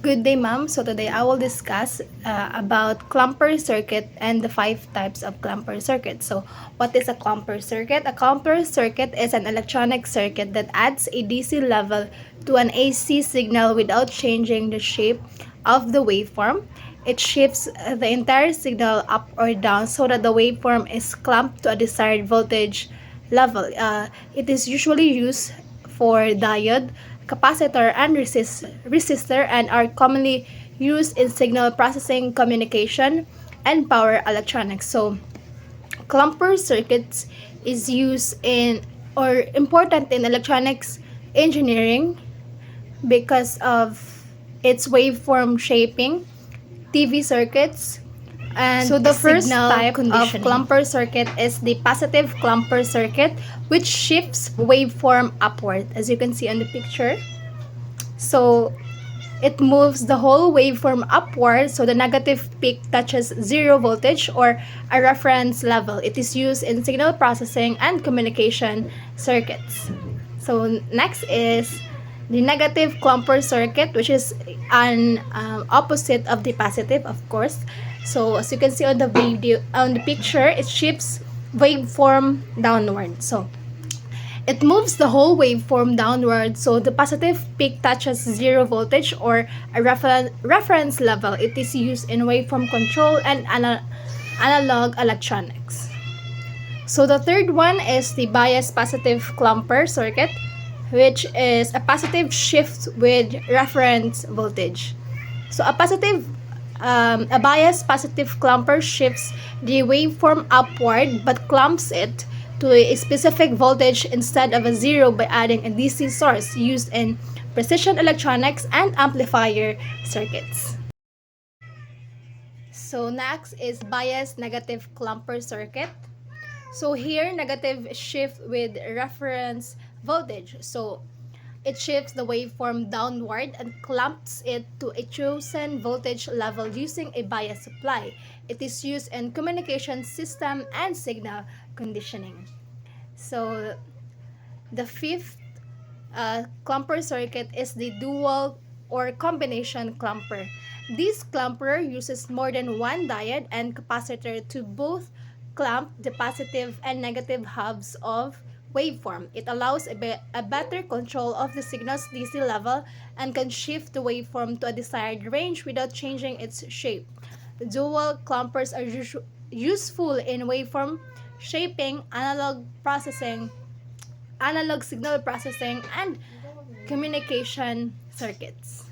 Good day, ma'am. So today I will discuss about clumper circuit and the 5 types of clumper circuit. So what is a clumper circuit? A clumper circuit is an electronic circuit that adds a DC level to an AC signal without changing the shape of the waveform. It shifts the entire signal up or down so that the waveform is clamped to a desired voltage level. It is usually used for diode, capacitor, and resistor and are commonly used in signal processing, communication, and power electronics. So, clumper circuits is used in or important in electronics engineering because of its waveform shaping, TV circuits, and so the first type of clumper circuit is the positive clumper circuit, which shifts waveform upward, as you can see on the picture. So it moves the whole waveform upward, so the negative peak touches zero voltage or a reference level. It is used in signal processing and communication circuits. So next is the negative clumper circuit, which is an opposite of the positive, of course. So as you can see on the video, on the picture, it shifts waveform downward. So it moves the whole waveform downward, so the positive peak touches zero voltage or a reference level. It is used in waveform control and analog electronics. So the third one is the bias positive clumper circuit, which is a positive shift with reference voltage. So a bias positive clumper shifts the waveform upward but clumps it to a specific voltage instead of a zero by adding a DC source used in precision electronics and amplifier circuits. So next is bias negative clumper circuit. So here, negative shift with reference voltage. So it shifts the waveform downward and clamps it to a chosen voltage level using a bias supply. It is used in communication system and signal conditioning. So the fifth clumper circuit is the dual or combination clumper. This clumper uses more than one diode and capacitor to both clamp the positive and negative halves of waveform. It allows a better control of the signal's DC level and can shift the waveform to a desired range without changing its shape. Dual clampers are useful in waveform shaping, analog signal processing, and communication circuits.